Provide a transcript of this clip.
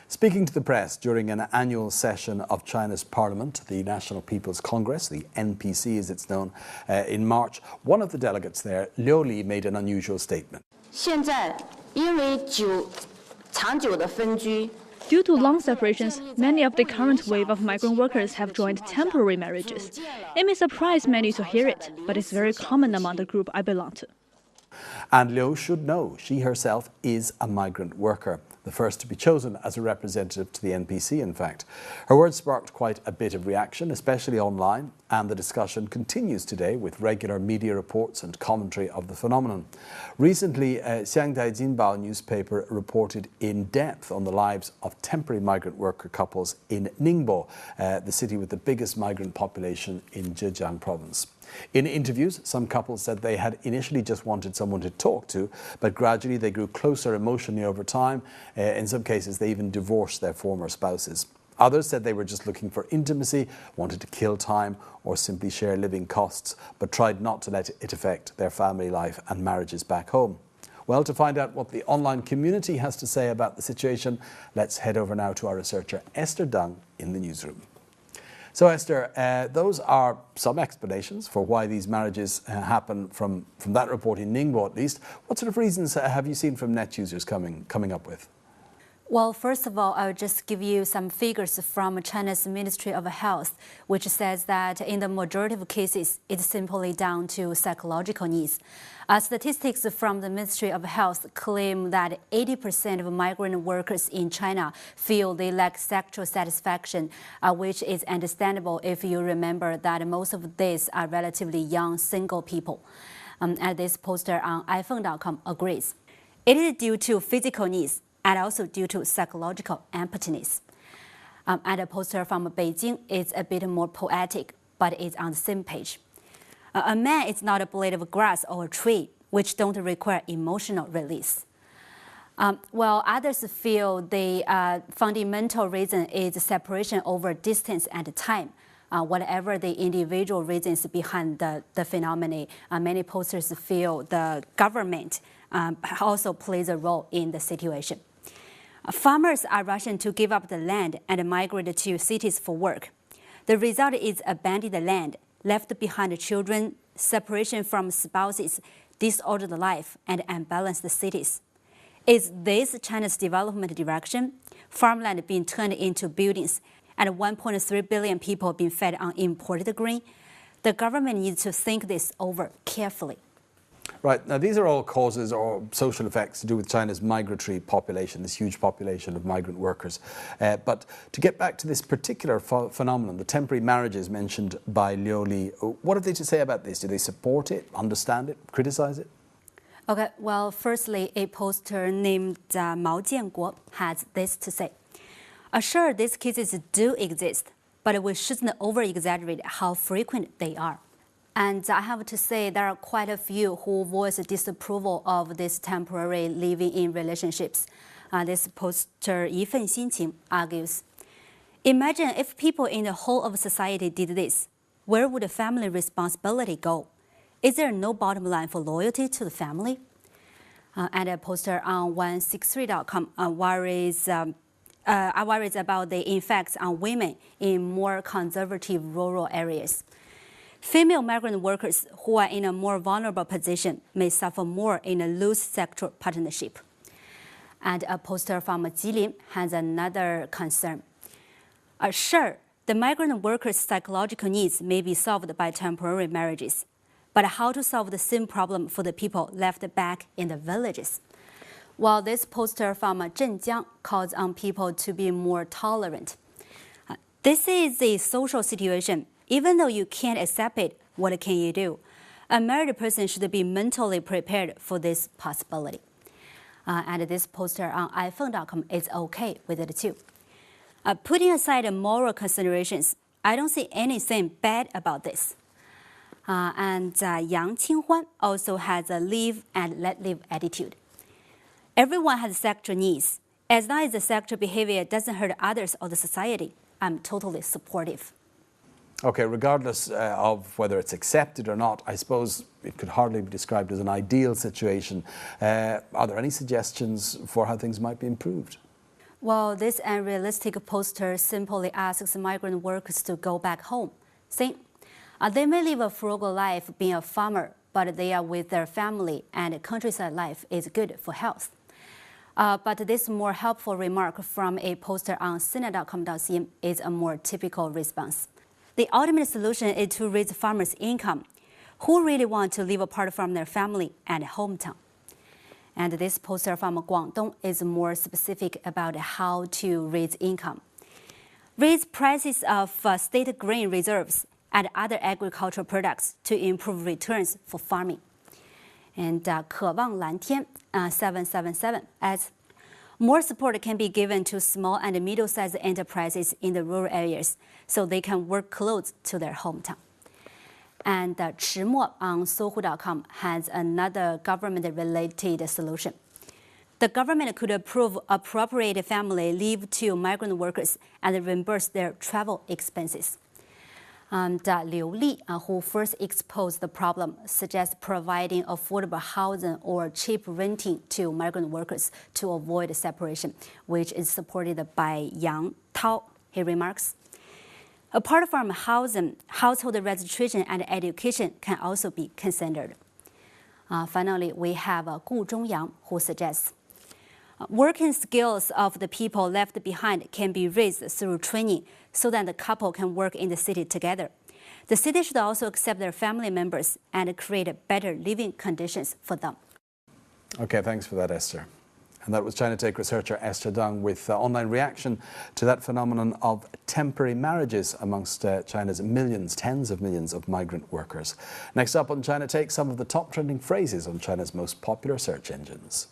Speaking to the press during an annual session of China's parliament, the National People's Congress, the NPC as it's known, in March, one of the delegates there, Liu Li, made an unusual statement. Due to long separations, many of the current wave of migrant workers have joined temporary marriages. It may surprise many to hear it, but it's very common among the group I belong to. And Liu should know she herself is a migrant worker, the first to be chosen as a representative to the NPC, in fact. Her words sparked quite a bit of reaction, especially online, and the discussion continues today with regular media reports and commentary of the phenomenon. Recently, Xiangdai Jinbao newspaper reported in depth on the lives of temporary migrant worker couples in Ningbo, the city with the biggest migrant population in Zhejiang province. In interviews, some couples said they had initially just wanted someone to talk to, but gradually they grew closer emotionally over time. In some cases, they even divorced their former spouses. Others said they were just looking for intimacy, wanted to kill time, or simply share living costs, but tried not to let it affect their family life and marriages back home. Well, to find out what the online community has to say about the situation, let's head over now to our researcher Esther Dung in the newsroom. So Esther, those are some explanations for why these marriages happen from that report in Ningbo at least. What sort of reasons have you seen from net users coming up with? Well, first of all, I'll just give you some figures from China's Ministry of Health, which says that in the majority of cases, it's simply down to psychological needs. Statistics from the Ministry of Health claim that 80% of migrant workers in China feel they lack sexual satisfaction, which is understandable if you remember that most of these are relatively young single people. And this poster on iPhone.com agrees. It is due to physical needs and also due to psychological emptiness. And a poster from Beijing is a bit more poetic, but it's on the same page. A man is not a blade of grass or a tree, which don't require emotional release. While others feel the fundamental reason is separation over distance and time. Whatever the individual reasons behind the phenomenon, many posters feel the government also plays a role in the situation. Farmers are rushing to give up the land and migrate to cities for work. The result is abandoned land, left behind children, separation from spouses, disordered life, and unbalanced cities. Is this China's development direction? Farmland being turned into buildings and 1.3 billion people being fed on imported grain? The government needs to think this over carefully. Right, now these are all causes or social effects to do with China's migratory population, this huge population of migrant workers. But to get back to this particular phenomenon, the temporary marriages mentioned by Liu Li, what have they to say about this? Do they support it, understand it, criticize it? Okay, well, firstly, a poster named Mao Jianguo has this to say. Sure, these cases do exist, but we shouldn't over-exaggerate how frequent they are. And I have to say there are quite a few who voice disapproval of this temporary living-in relationships. This poster, 一份心情, argues, imagine if people in the whole of society did this. Where would the family responsibility go? Is there no bottom line for loyalty to the family? And a poster on 163.com worries about the effects on women in more conservative rural areas. Female migrant workers who are in a more vulnerable position may suffer more in a loose sexual partnership. And a poster from Jilin has another concern. Sure, the migrant workers' psychological needs may be solved by temporary marriages, but how to solve the same problem for the people left back in the villages? While this poster from Zhenjiang calls on people to be more tolerant. This is a social situation. Even though you can't accept it, what can you do? A married person should be mentally prepared for this possibility. And this poster on iPhone.com is okay with it too. Putting aside moral considerations, I don't see anything bad about this. And Yang Qinghuan also has a live and let live attitude. Everyone has sexual needs. As long as the sexual behavior doesn't hurt others or the society, I'm totally supportive. Okay, regardless of whether it's accepted or not, I suppose it could hardly be described as an ideal situation. Are there any suggestions for how things might be improved? Well, this unrealistic poster simply asks migrant workers to go back home, saying they may live a frugal life being a farmer, but they are with their family and countryside life is good for health. But this more helpful remark from a poster on Sina.com.cn is a more typical response. The ultimate solution is to raise farmers' income, who really want to live apart from their family and hometown. And this poster from Guangdong is more specific about how to raise income. Raise prices of state grain reserves and other agricultural products to improve returns for farming. And 渴望蓝天 777 adds, more support can be given to small and middle-sized enterprises in the rural areas so they can work close to their hometown. And 迟墨 on Sohu.com has another government-related solution. The government could approve appropriate family leave to migrant workers and reimburse their travel expenses. And Liu Li, who first exposed the problem, suggests providing affordable housing or cheap renting to migrant workers to avoid separation, which is supported by Yang Tao. He remarks, apart from housing, household registration and education can also be considered. Finally, we have Gu Zhongyang, who suggests working skills of the people left behind can be raised through training so that the couple can work in the city together. The city should also accept their family members and create better living conditions for them. Okay, thanks for that, Esther. And that was China Take researcher Esther Deng with online reaction to that phenomenon of temporary marriages amongst China's millions, tens of millions of migrant workers. Next up on China Take, some of the top trending phrases on China's most popular search engines.